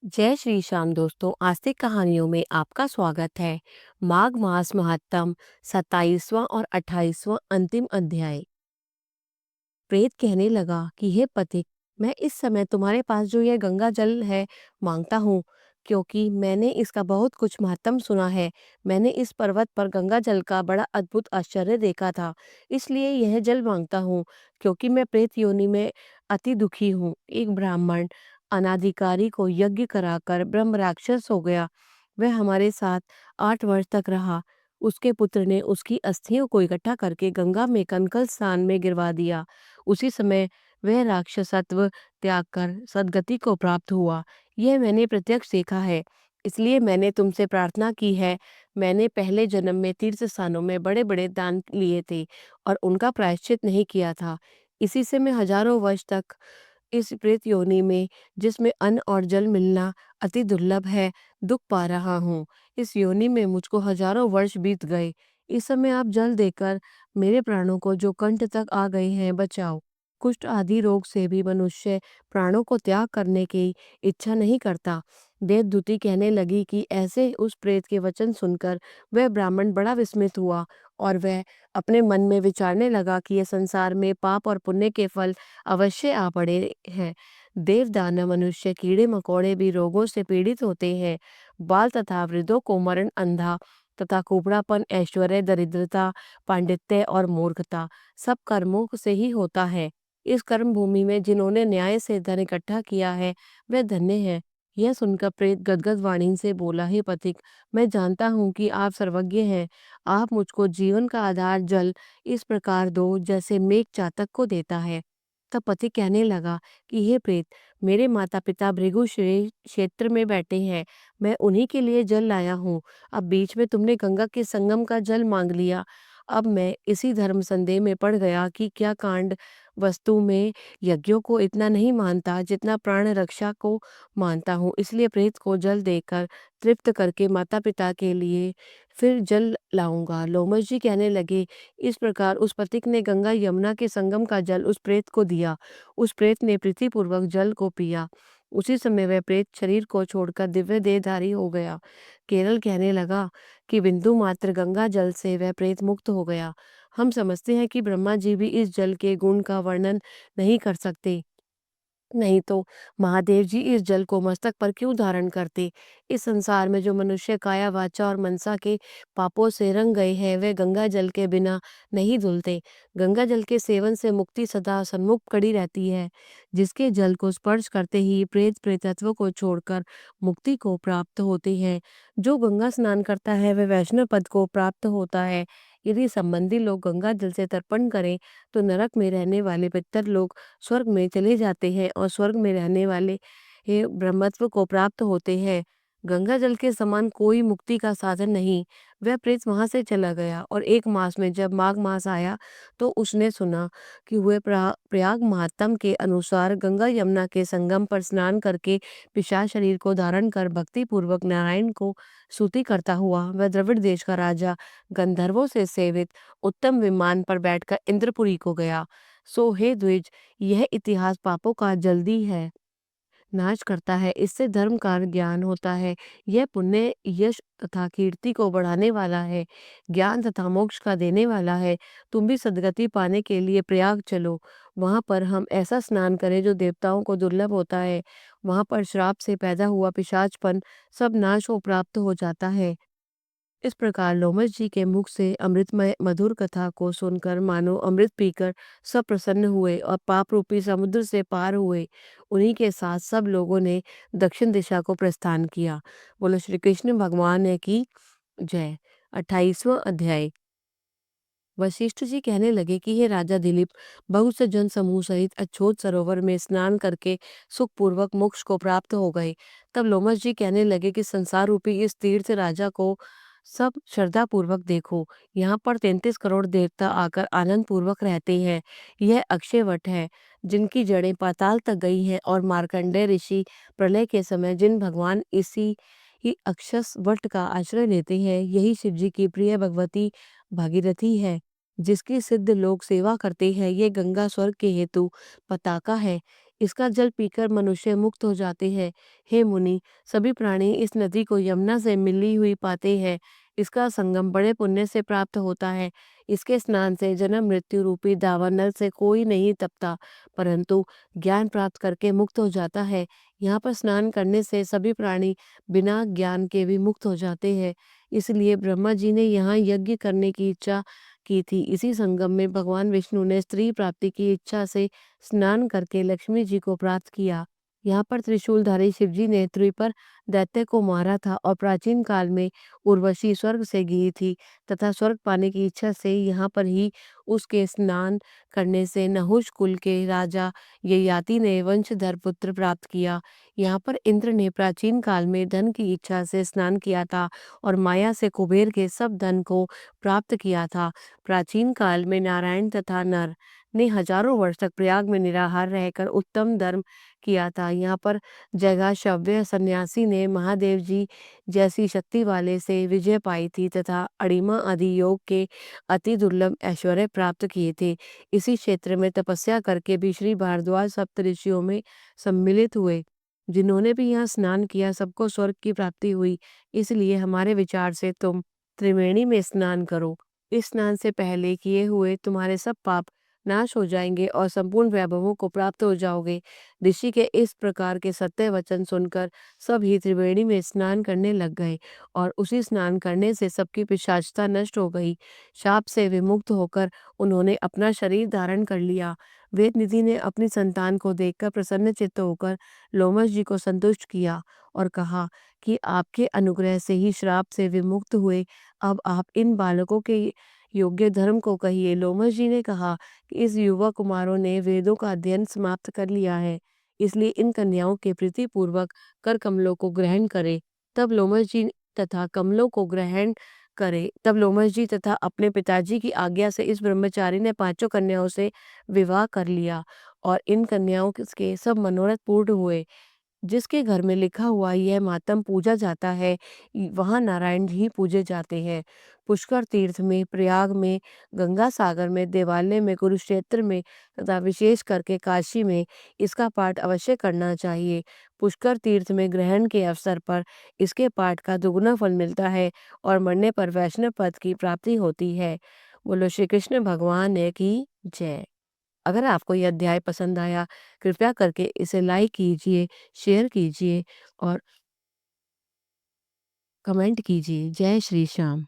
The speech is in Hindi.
जय श्री श्याम दोस्तों, आस्तिक कहानियों में आपका स्वागत है। माघ मास महात्म 27वां और 28वां अंतिम अध्याय। प्रेत कहने लगा कि हे पथिक, मैं इस समय तुम्हारे पास जो यह गंगा जल है मांगता हूँ, क्योंकि मैंने इसका बहुत कुछ महात्म सुना है। मैंने इस पर्वत पर गंगा जल का बड़ा अद्भुत आश्चर्य देखा था, इसलिए यह जल मांगता हूँ। क्योंकि मैं प्रेत योनि में अति दुखी हूँ। एक ब्राह्मण अनाधिकारी को यज्ञ कराकर ब्रह्म राक्षस हो गया। वह हमारे साथ 8 वर्ष तक रहा। उसके पुत्र ने उसकी अस्थियों को इकट्ठा करके गंगा में कनकल स्थान में गिरवा दिया। उसी समय वह राक्षसत्व त्याग कर सद्गति को प्राप्त हुआ। यह मैंने प्रत्यक्ष देखा है, इसलिए मैंने तुमसे प्रार्थना की है। मैंने पहले जन्म में तीर्थ स्थानों में बड़े बड़े दान लिए थे और उनका प्रायश्चित नहीं किया था। इसी से मैं हजारों वर्ष तक इस प्रेत योनि में, जिसमें अन्न और जल मिलना अति दुर्लभ है, दुख पा रहा हूँ। इस योनि में मुझको हजारों वर्ष बीत गए। इस समय आप जल देकर मेरे प्राणों को, जो कंठ तक आ गए हैं, बचाओ। कुष्ठ आदि रोग से भी मनुष्य प्राणों को त्याग करने की इच्छा नहीं करता। देवदूती कहने लगी कि ऐसे उस प्रेत के वचन सुनकर वह ब्राह्मण बड़ा विस्मित हुआ और वह अपने मन में विचारने लगा कि यह संसार में पाप और पुण्य के फल अवश्य आ पड़े हैं। देव दानव मनुष्य कीड़े मकोड़े भी रोगों से पीड़ित होते हैं। बाल तथा वृद्धों को मरण, अंधा तथा कुबड़ापन, ऐश्वर्य, दरिद्रता, पांडित्य और मूर्खता सब कर्मों से ही होता है। इस कर्म भूमि में जिन्होंने न्याय से धन इकट्ठा किया है, वह धन्य है। यह सुनकर प्रेत गदगद वाणी से बोला, हे पथिक, मैं जानता हूँ कि आप सर्वज्ञ हैं। आप मुझको जीवन का आधार जल इस प्रकार दो, जैसे मेघ चातक को देता है। तब पथिक कहने लगा कि हे प्रेत, मेरे माता पिता भृगु क्षेत्र में बैठे हैं। मैं उन्हीं के लिए जल लाया हूँ। अब बीच में तुमने गंगा के संगम का जल मांग लिया। अब मैं इसी धर्म संदेह में पड़ गया कि क्या कांड वस्तु में यज्ञों को इतना नहीं मानता जितना प्राण रक्षा को मानता हूँ। इसलिए प्रेत को जल देकर तृप्त करके माता पिता के लिए फिर जल लाऊंगा। लोमश जी कहने लगे, इस प्रकार उस पथिक ने गंगा यमुना के संगम का जल उस प्रेत को दिया। उस प्रेत ने प्रीतिपूर्वक जल को पिया। उसी समय वह प्रेत शरीर को छोड़कर दिव्य देहधारी हो गया। केरल कहने लगा कि बिंदु मात्र गंगा जल से वह प्रेत मुक्त हो गया। हम समझते हैं कि ब्रह्मा जी भी इस जल के गुण का वर्णन नहीं कर सकते, नहीं तो महादेव जी इस जल को मस्तक पर क्यों धारण करते। इस संसार में जो मनुष्य काया वाचा और मनसा के पापों से रंग गए हैं, वे गंगा जल के बिना नहीं धुलते। गंगा जल के सेवन से मुक्ति सदा सन्मुख खड़ी रहती है। जिसके जल को स्पर्श करते ही प्रेत प्रेतत्व को छोड़कर मुक्ति को प्राप्त होते हैं। जो गंगा स्नान करता है वह वैष्णव पद को प्राप्त होता है। यदि संबंधी लोग गंगा जल से तर्पण करें तो नरक में रहने वाले पितर लोग स्वर्ग में चले जाते हैं और स्वर्ग में रहने वाले ये ब्रह्मत्व को प्राप्त होते हैं। गंगा जल के समान कोई मुक्ति का साधन नहीं। वह प्रेत वहां से चला गया और 1 मास में जब माघ मास आया तो उसने सुना कि हुए प्रयाग महात्म के अनुसार गंगा यमुना के संगम पर स्नान करके पिशाच शरीर को धारण कर भक्ति पूर्वक नारायण को स्तुति करता हुआ वह द्रविड़ देश का राजा गंधर्वों से सेवित उत्तम विमान पर बैठकर इंद्रपुरी को गया। सो हे द्विज, यह इतिहास पापों का जल्दी है नाश करता है। इससे धर्म का ज्ञान होता है। यह पुण्य, यश तथा कीर्ति को बढ़ाने वाला है, ज्ञान तथा मोक्ष का देने वाला है। तुम भी सदगति पाने के लिए प्रयाग चलो। वहां पर हम ऐसा स्नान करें जो देवताओं को दुर्लभ होता है। वहां पर श्राप से पैदा हुआ पिशाचपन सब नाश हो प्राप्त हो जाता है। इस प्रकार लोमश जी के मुख से अमृतमय मधुर कथा को सुनकर मानो अमृत पीकर सब प्रसन्न हुए और पाप रूपी समुद्र से पार हुए। उन्हीं के साथ सब लोगों ने दक्षिण दिशा को प्रस्थान किया। बोलो श्री कृष्ण भगवान ने की जय। 28वां अध्याय। वशिष्ठ जी कहने लगे कि हे राजा दिलीप, बहुत से जन समूह सहित अछोत सरोवर में स्नान करके सुखपूर्वक मोक्ष को प्राप्त हो गए। तब लोमश जी कहने लगे कि संसार रूपी इस तीर्थ राजा को सब श्रद्धा पूर्वक देखो। यहाँ पर 33 करोड़ देवता आकर आनंद पूर्वक रहते हैं। यह अक्षय वट है, जिनकी जड़ें पाताल तक गई हैं, और मार्कंडेय ऋषि प्रलय के समय जिन भगवान इसी ही अक्षस वट का आश्रय लेते हैं, यही शिव जी की प्रिय भगवती भागीरथी है, जिसकी सिद्ध लोग सेवा करते हैं। ये गंगा स्वर्ग के हेतु पताका है। इसका जल पीकर मनुष्य मुक्त हो जाते हैं। हे मुनि, सभी प्राणी इस नदी को यमुना से मिली हुई पाते हैं। इसका संगम बड़े पुण्य से प्राप्त होता है। इसके स्नान से जन्म मृत्यु रूपी दावानल से कोई नहीं तपता, परंतु ज्ञान प्राप्त करके मुक्त हो जाता है। यहाँ पर स्नान करने से सभी प्राणी बिना ज्ञान के भी मुक्त हो जाते हैं। इसलिए ब्रह्मा जी ने यहाँ यज्ञ करने की इच्छा की थी। इसी संगम में भगवान विष्णु ने स्त्री प्राप्ति की इच्छा से स्नान करके लक्ष्मी जी को प्राप्त किया। यहाँ पर त्रिशूलधारी शिवजी ने त्रिपर दैत्य को मारा था और प्राचीन काल में उर्वशी स्वर्ग से गिरी थी तथा स्वर्ग पाने की इच्छा से यहाँ पर ही उसके स्नान करने से नहुष कुल के राजा ययाति ने वंशधर पुत्र प्राप्त किया। यहाँ पर इंद्र ने प्राचीन काल में धन की इच्छा से स्नान किया था और माया से कुबेर के सब धन को प्राप्त किया था। प्राचीन काल में नारायण तथा नर ने हजारों वर्ष तक प्रयाग में निराहार रहकर उत्तम धर्म किया था। यहाँ पर जगाशव्य सन्यासी ने महादेव जी जैसी शक्ति वाले से विजय पाई थी तथा अणिमा आदि योग के अति दुर्लभ ऐश्वर्य प्राप्त किए थे। इसी क्षेत्र में तपस्या करके भी श्री भारद्वाज सप्तऋषियों में सम्मिलित हुए। जिन्होंने भी यहाँ स्नान किया सबको स्वर्ग की प्राप्ति हुई। इसलिए हमारे विचार से तुम त्रिवेणी में स्नान करो। इस स्नान से पहले किए हुए तुम्हारे सब पाप नाश हो जाएंगे और संपूर्ण वैभवों को प्राप्त हो जाओगे। ऋषि के इस प्रकार के सत्य वचन सुनकर सब ही त्रिवेणी में स्नान करने लग गए और उसी स्नान करने से सबकी पिशाचता नष्ट हो गई। शाप से विमुक्त होकर उन्होंने अपना शरीर धारण कर लिया। वेद निधि ने अपनी संतान को देखकर प्रसन्न चित्त होकर लोमश जी को संतुष्ट किया और कहा कि आपके अनुग्रह से ही श्राप से विमुक्त हुए। अब आप इन बालकों के योग्य धर्म को कहिए। लोमश जी ने कहा कि इस युवा कुमारों ने वेदों का अध्ययन समाप्त कर लिया है, इसलिए इन कन्याओं के प्रीति पूर्वक कर कमलों को ग्रहण करे। तब लोमश जी तथा कमलों को ग्रहण करे तब लोमश जी तथा अपने पिताजी की आज्ञा से इस ब्रह्मचारी ने पांचों कन्याओं से विवाह कर लिया और इन कन्याओं के सब मनोरथ पूर्ण हुए। जिसके घर में लिखा हुआ यह मातम पूजा जाता है, वहाँ नारायण ही पूजे जाते हैं। पुष्कर तीर्थ में, प्रयाग में, गंगा सागर में, देवालय में, कुरुक्षेत्र में तथा विशेष करके काशी में इसका पाठ अवश्य करना चाहिए। पुष्कर तीर्थ में ग्रहण के अवसर पर इसके पाठ का दुगुना फल मिलता है और मरने पर वैष्णव पद की प्राप्ति होती है। बोलो श्री कृष्ण भगवान की जय। अगर आपको यह अध्याय पसंद आया, कृपया करके इसे लाइक कीजिए, शेयर कीजिए और कमेंट कीजिए। जय श्री श्याम।